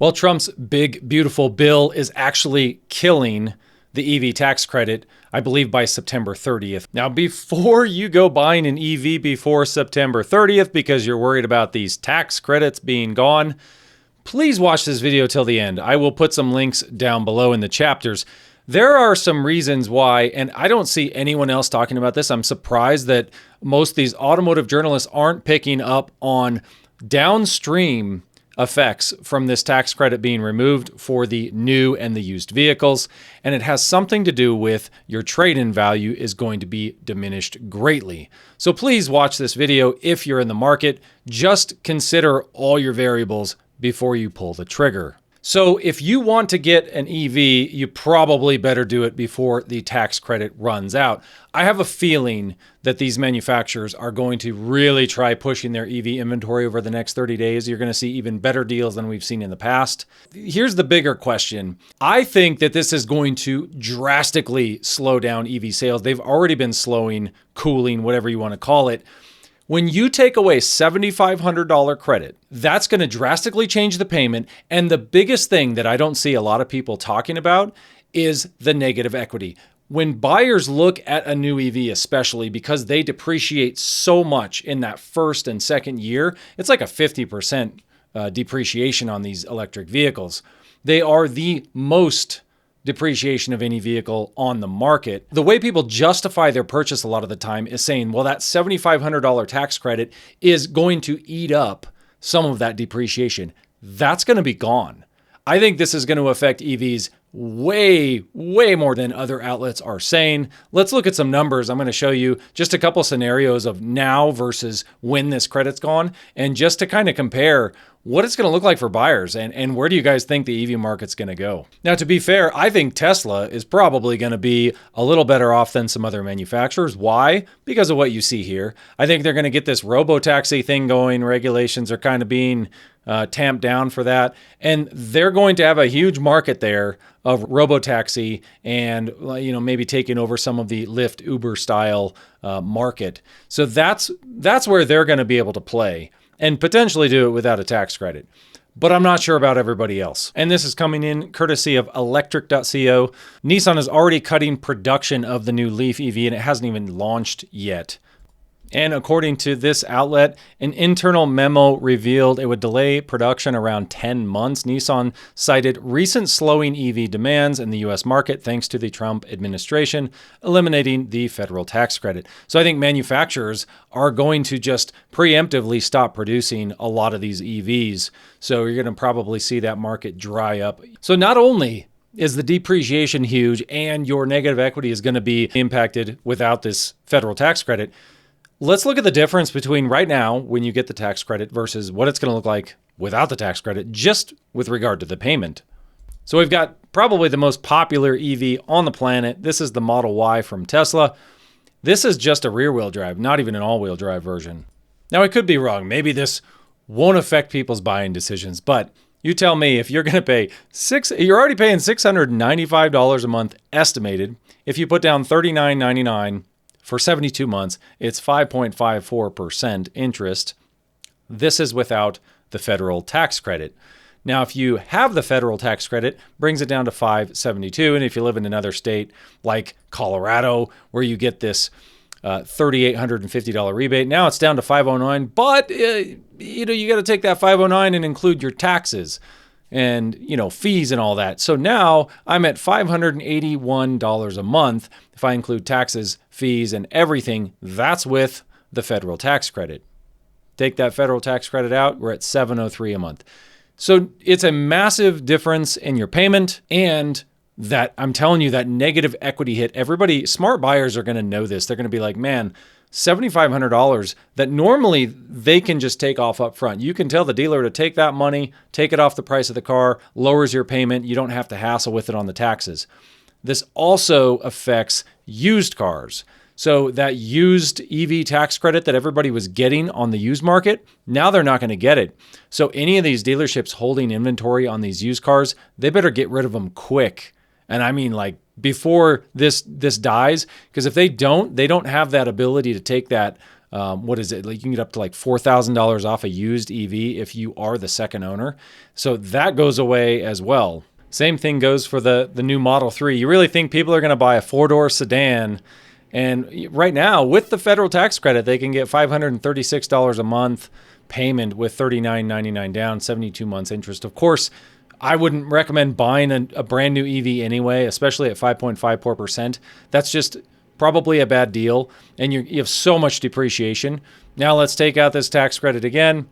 Well, Trump's big, beautiful bill is actually killing the EV tax credit, I believe, by September 30th. Now, before you go buying an EV before September 30th because you're worried about these tax credits being gone, please watch this video till the end. I will put some links down below in the chapters. There are some reasons why, and I don't see anyone else talking about this. I'm surprised that most of these automotive journalists aren't picking up on downstream effects from this tax credit being removed for the new and the used vehicles. And it has something to do with your trade-in value is going to be diminished greatly. So please watch this video if you're in the market. Just consider all your variables before you pull the trigger. So if you want to get an EV, you probably better do it before the tax credit runs out. I have a feeling that these manufacturers are going to really try pushing their EV inventory over the next 30 days. You're going to see even better deals than we've seen in the past. Here's the bigger question. I think that this is going to drastically slow down EV sales. They've already been slowing, cooling, whatever you want to call it. When you take away $7,500 credit, that's going to drastically change the payment. And the biggest thing that I don't see a lot of people talking about is the negative equity. When buyers look at a new EV, especially because they depreciate so much in that first and second year, it's like a 50% depreciation on these electric vehicles. They are the most depreciation of any vehicle on the market. The way people justify their purchase a lot of the time is saying, well, that $7,500 tax credit is going to eat up some of that depreciation. That's going to be gone. I think this is going to affect EVs way more than other outlets are saying. Let's look at some numbers. I'm going to show you just a couple scenarios of now versus when this credit's gone, and just to kind of compare what it's going to look like for buyers and where do you guys think the EV market's going to go. Now, to be fair, I think Tesla is probably going to be a little better off than some other manufacturers. Why? Because of what you see here. I think they're going to get this robo-taxi thing going. Regulations are kind of being tamped down for that. And they're going to have a huge market there of robo-taxi and, maybe taking over some of the Lyft, Uber style market. So that's where they're going to be able to play and potentially do it without a tax credit. But I'm not sure about everybody else. And this is coming in courtesy of electric.co. Nissan is already cutting production of the new Leaf EV and it hasn't even launched yet. And according to this outlet, an internal memo revealed it would delay production around 10 months. Nissan cited recent slowing EV demands in the US market thanks to the Trump administration eliminating the federal tax credit. So I think manufacturers are going to just preemptively stop producing a lot of these EVs. So you're going to probably see that market dry up. So not only is the depreciation huge and your negative equity is going to be impacted without this federal tax credit, let's look at the difference between right now when you get the tax credit versus what it's going to look like without the tax credit, just with regard to the payment. So we've got probably the most popular EV on the planet. This is the Model Y from Tesla. This is just a rear-wheel drive, not even an all-wheel drive version. Now, I could be wrong. Maybe this won't affect people's buying decisions, but you tell me if you're going to pay you're already paying $695 a month estimated. If you put down $39.99 for 72 months, it's 5.54% interest. This is without the federal tax credit. Now, if you have the federal tax credit, brings it down to $572. And if you live in another state like Colorado, where you get this $3,850 rebate, now it's down to $509. But you got to take that $509 and include your taxes and fees and all that. So now I'm at $581 a month. If I include taxes, fees, and everything, that's with the federal tax credit. Take that federal tax credit out, we're at $703 a month. So it's a massive difference in your payment, and that I'm telling you, that negative equity hit, everybody, smart buyers are going to know this. They're going to be like, man, $7,500 that normally they can just take off up front. You can tell the dealer to take that money, take it off the price of the car, lowers your payment. You don't have to hassle with it on the taxes. This also affects used cars. So that used EV tax credit that everybody was getting on the used market, now they're not going to get it. So any of these dealerships holding inventory on these used cars, they better get rid of them quick. And I mean, like, before this dies, because if they don't have that ability to take that What is it? Like you can get up to like $4,000 off a used EV if you are the second owner. So that goes away as well. Same thing goes for the new Model 3. You really think people are going to buy a four-door sedan? And right now, with the federal tax credit, they can get $536 a month payment with $39.99 down, 72 months interest. Of course, I wouldn't recommend buying a brand new EV anyway, especially at 5.54%. That's just probably a bad deal. And you have so much depreciation. Now let's take out this tax credit again.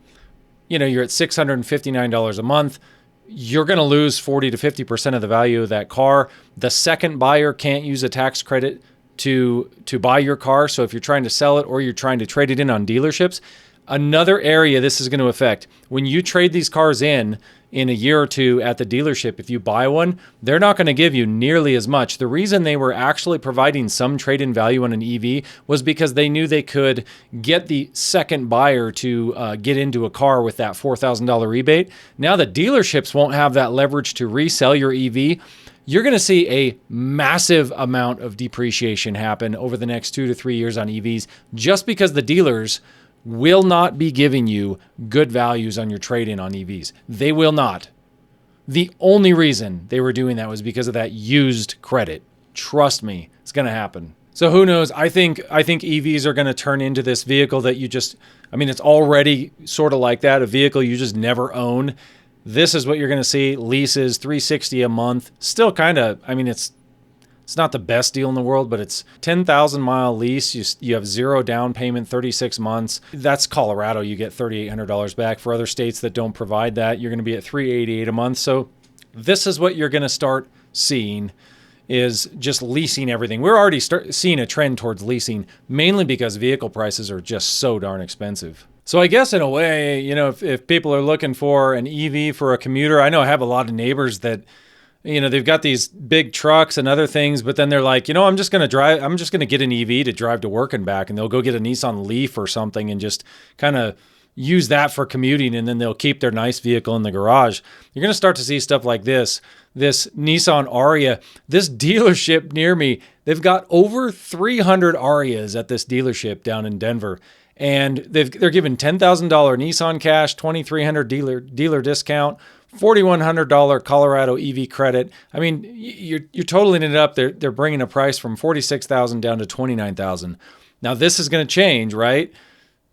You're at $659 a month. You're going to lose 40 to 50% of the value of that car. The second buyer can't use a tax credit to buy your car. So if you're trying to sell it or you're trying to trade it in on dealerships, another area this is going to affect, when you trade these cars in a year or two at the dealership, if you buy one, they're not going to give you nearly as much. The reason they were actually providing some trade-in value on an EV was because they knew they could get the second buyer to get into a car with that $4,000 rebate. Now the dealerships won't have that leverage to resell your EV. You're going to see a massive amount of depreciation happen over the next 2 to 3 years on EVs just because the dealers will not be giving you good values on your trade-in on EVs. They will not. The only reason they were doing that was because of that used credit. Trust me, it's going to happen. So who knows? I think EVs are going to turn into this vehicle that it's already sort of like that, a vehicle you just never own. This is what you're going to see. Leases, $360 a month. Still kind of, it's not the best deal in the world, but it's 10,000 mile lease. You have zero down payment, 36 months. That's Colorado. You get $3,800 back. For other states that don't provide that, you're going to be at $388 a month. So this is what you're going to start seeing, is just leasing everything. We're already seeing a trend towards leasing, mainly because vehicle prices are just so darn expensive. So I guess in a way, if people are looking for an EV for a commuter, I know I have a lot of neighbors that, they've got these big trucks and other things, but then they're like, I'm just going to get an EV to drive to work and back. And they'll go get a Nissan Leaf or something and just kind of use that for commuting. And then they'll keep their nice vehicle in the garage. You're going to start to see stuff like this Nissan Aria, this dealership near me, they've got over 300 Arias at this dealership down in Denver. And they're giving $10,000 Nissan cash, $2,300 dealer discount, $4,100 Colorado EV credit. You're totaling it up. They're bringing a price from $46,000 down to $29,000. Now this is going to change, right?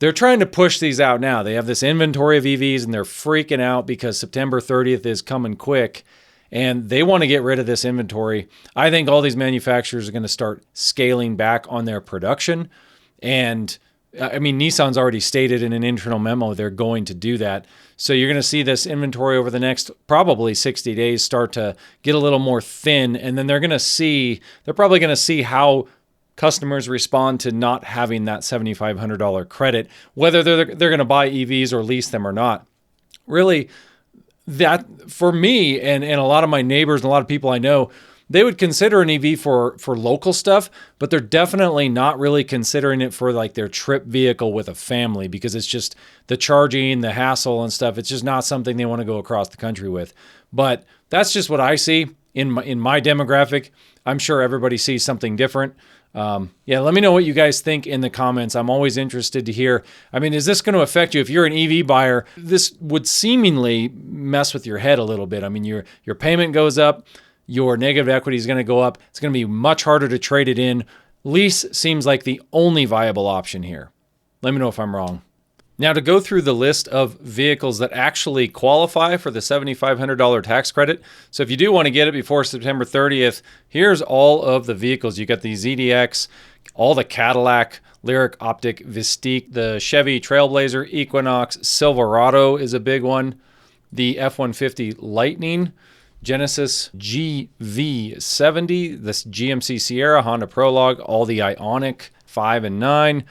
They're trying to push these out now. They have this inventory of EVs and they're freaking out because September 30th is coming quick. And they want to get rid of this inventory. I think all these manufacturers are going to start scaling back on their production. And Nissan's already stated in an internal memo they're going to do that. So you're going to see this inventory over the next probably 60 days start to get a little more thin. And then they're probably going to see how customers respond to not having that $7,500 credit, whether they're going to buy EVs or lease them or not. Really, that for me and a lot of my neighbors and a lot of people I know, they would consider an EV for local stuff, but they're definitely not really considering it for like their trip vehicle with a family because it's just the charging, the hassle and stuff. It's just not something they want to go across the country with. But that's just what I see in my demographic. I'm sure everybody sees something different. Let me know what you guys think in the comments. I'm always interested to hear. Is this going to affect you? If you're an EV buyer, this would seemingly mess with your head a little bit. Your payment goes up. Your negative equity is going to go up. It's going to be much harder to trade it in. Lease seems like the only viable option here. Let me know if I'm wrong. Now, to go through the list of vehicles that actually qualify for the $7,500 tax credit. So if you do want to get it before September 30th, here's all of the vehicles. You got the ZDX, all the Cadillac, Lyriq, Optic, Vistique, the Chevy Trailblazer, Equinox, Silverado is a big one, the F-150 Lightning, Genesis GV70, this GMC Sierra, Honda Prologue, all the Ioniq 5 and 9,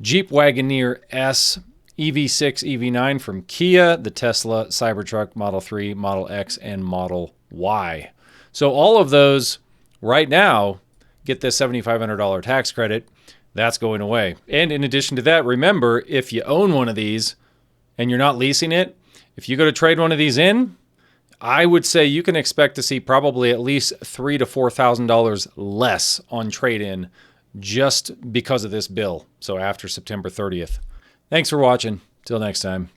Jeep Wagoneer S, EV6, EV9 from Kia, the Tesla Cybertruck Model 3, Model X, and Model Y. So all of those right now get this $7,500 tax credit. That's going away. And in addition to that, remember, if you own one of these and you're not leasing it, if you go to trade one of these in, I would say you can expect to see probably at least $3,000 to $4,000 less on trade-in just because of this bill. So after September 30th. Thanks for watching. Till next time.